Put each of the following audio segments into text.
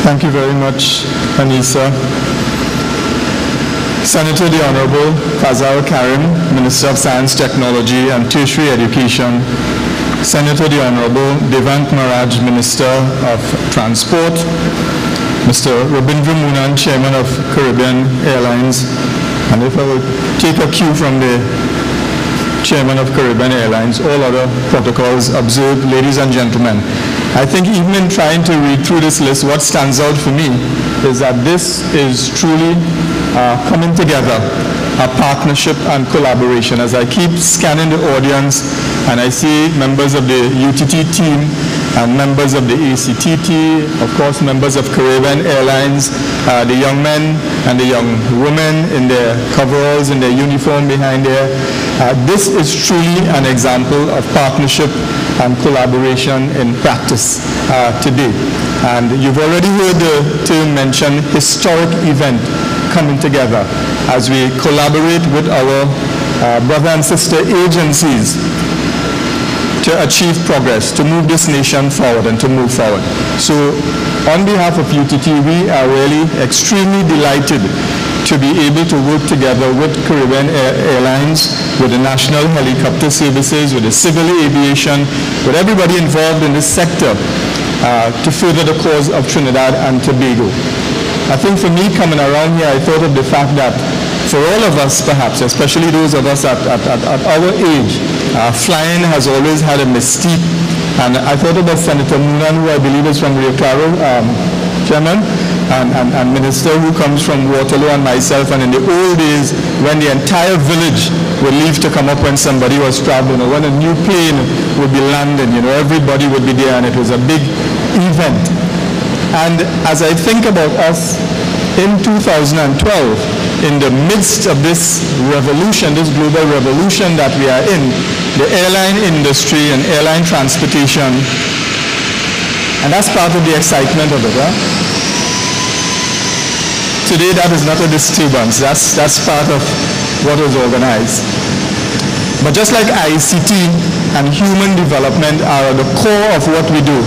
Thank you very much, Anissa. Senator the Honorable Fazal Karim, Minister of Science, Technology and Tertiary Education. Senator the Honorable Devant Maraj, Minister of Transport. Mr. Rabindra Moonan, Chairman of Caribbean Airlines. And if I would take a cue from the Chairman of Caribbean Airlines, all other protocols observed. Ladies and gentlemen, I think even in trying to read through this list, what stands out for me is that this is truly coming together, a partnership and collaboration. As I keep scanning the audience and I see members of the UTT team and members of the ACTT, of course members of Caribbean Airlines, the young men and the young women in their coveralls, in their uniform behind there. This is truly an example of partnership and collaboration in practice today. And you've already heard the term mentioned, historic event coming together as we collaborate with our brother and sister agencies to achieve progress, to move this nation forward and to move forward. So on behalf of UTT, we are really extremely delighted to be able to work together with Caribbean Airlines, with the National Helicopter Services, with the Civil Aviation, with everybody involved in this sector to further the cause of Trinidad and Tobago. I think for me coming around here, I thought of the fact that for all of us perhaps, especially those of us at our age, flying has always had a mystique. And I thought about Senator Moonan, who I believe is from Rio Claro, Chairman, and Minister who comes from Waterloo, and myself. And in the old days, when the entire village would leave to come up when somebody was traveling, or when a new plane would be landing, you know, everybody would be there, and it was a big event. And as I think about us in 2012, in the midst of this revolution, this global revolution that we are in, the airline industry and airline transportation, and that's part of the excitement of it, huh? Today that is not a disturbance, that's part of what was organized. But just like ICT and human development are at the core of what we do,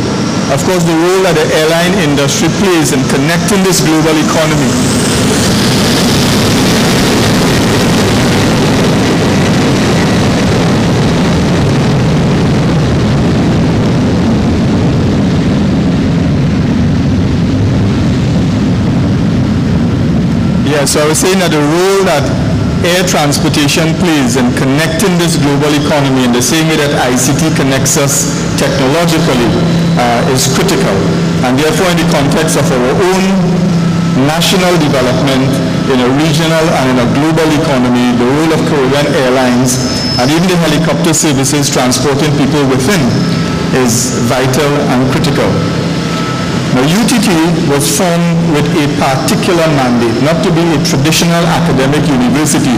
of course the role that the airline industry plays in connecting this global economy. Yeah, so I was saying that the role that air transportation plays in connecting this global economy in the same way that ICT connects us technologically is critical. And therefore, in the context of our own national development, in a regional and in a global economy, the role of Caribbean Airlines and even the helicopter services transporting people within is vital and critical. Now, UTT was formed with a particular mandate, not to be a traditional academic university,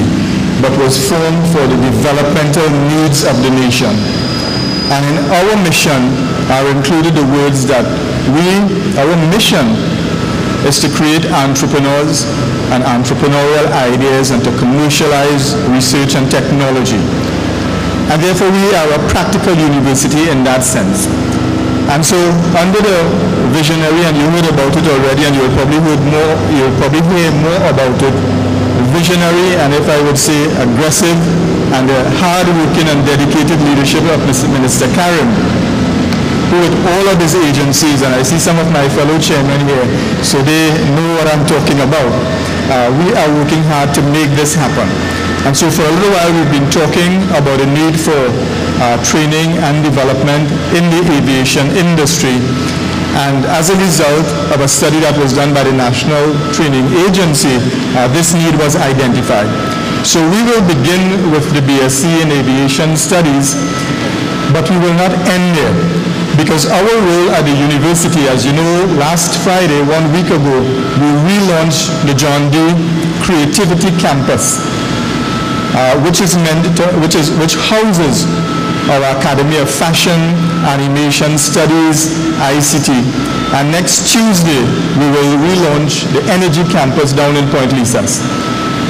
but was formed for the developmental needs of the nation. And in our mission are included the words that our mission is to create entrepreneurs and entrepreneurial ideas and to commercialize research and technology. And therefore, we are a practical university in that sense. And so, under the visionary, and you heard about it already, and you'll probably hear more about it, visionary, and if I would say aggressive, and the hard-working and dedicated leadership of Minister Karim, who with all of his agencies, and I see some of my fellow chairmen here, so they know what I'm talking about. We are working hard to make this happen. And so for a little while we've been talking about the need for training and development in the aviation industry. And as a result of a study that was done by the National Training Agency, this need was identified. So we will begin with the BSc in Aviation Studies, but we will not end there. Because our role at the university, as you know, last Friday, 1 week ago, we relaunched the John D. Creativity Campus, which houses our Academy of Fashion, Animation Studies, ICT. And next Tuesday, we will relaunch the Energy Campus down in Point Lisas.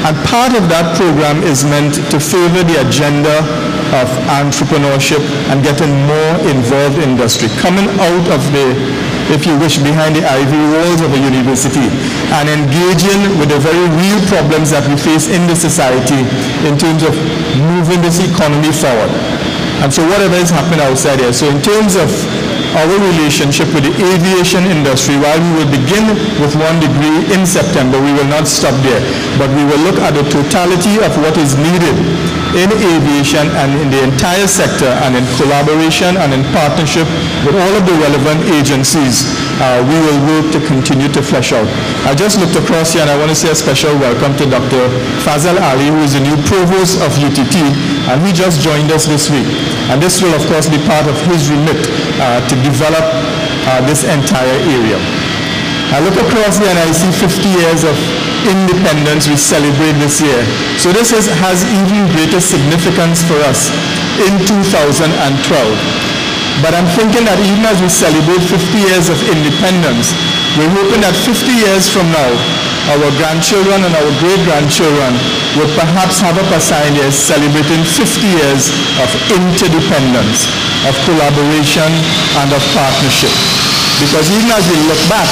And part of that program is meant to further the agenda of entrepreneurship and getting more involved in industry. Coming out of the if you wish, behind the ivory walls of a university and engaging with the very real problems that we face in the society in terms of moving this economy forward. And so whatever is happening outside here, so in terms of our relationship with the aviation industry, while we will begin with 1 degree in September, we will not stop there, but we will look at the totality of what is needed in aviation and in the entire sector, and in collaboration and in partnership with all of the relevant agencies, we will work to continue to flesh out. I just looked across here and I want to say a special welcome to Dr. Fazal Ali, who is the new provost of UTT, and he just joined us this week. And this will of course be part of his remit to develop this entire area. I look across here and I see 50 years of independence we celebrate this year. So this has even greater significance for us in 2012. But I'm thinking that even as we celebrate 50 years of independence, we're hoping that 50 years from now, our grandchildren and our great-grandchildren would perhaps have up a sign here celebrating 50 years of interdependence, of collaboration, and of partnership. Because even as we look back,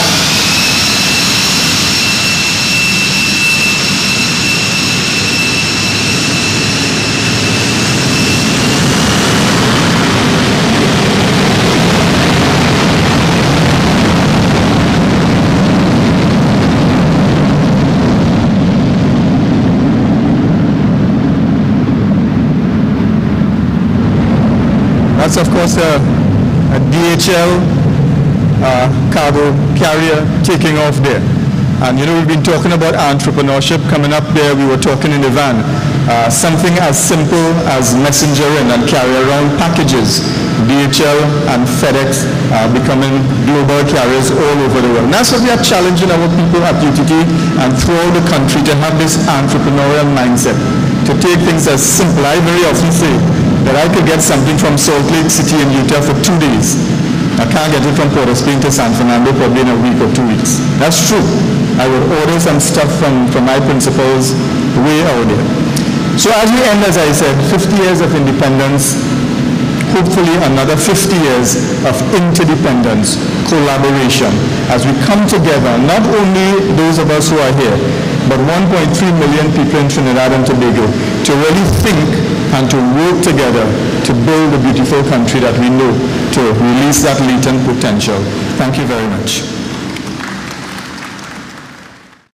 that's of course a DHL cargo carrier taking off there. And you know, we've been talking about entrepreneurship. Coming up there, we were talking in the van. Something as simple as messengering and carry around packages. DHL and FedEx becoming global carriers all over the world. And that's what we are challenging our people at UTT and throughout the country to have this entrepreneurial mindset, to take things as simple. I very often say that I could get something from Salt Lake City in Utah for 2 days. I can't get it from Port of Spain to San Fernando probably in a week or 2 weeks. That's true. I would order some stuff from my principals way out there. So as we end, as I said, 50 years of independence, hopefully another 50 years of interdependence, collaboration, as we come together, not only those of us who are here, but 1.3 million people in Trinidad and Tobago, to really think and to work together to build the beautiful country that we know, to release that latent potential. Thank you very much.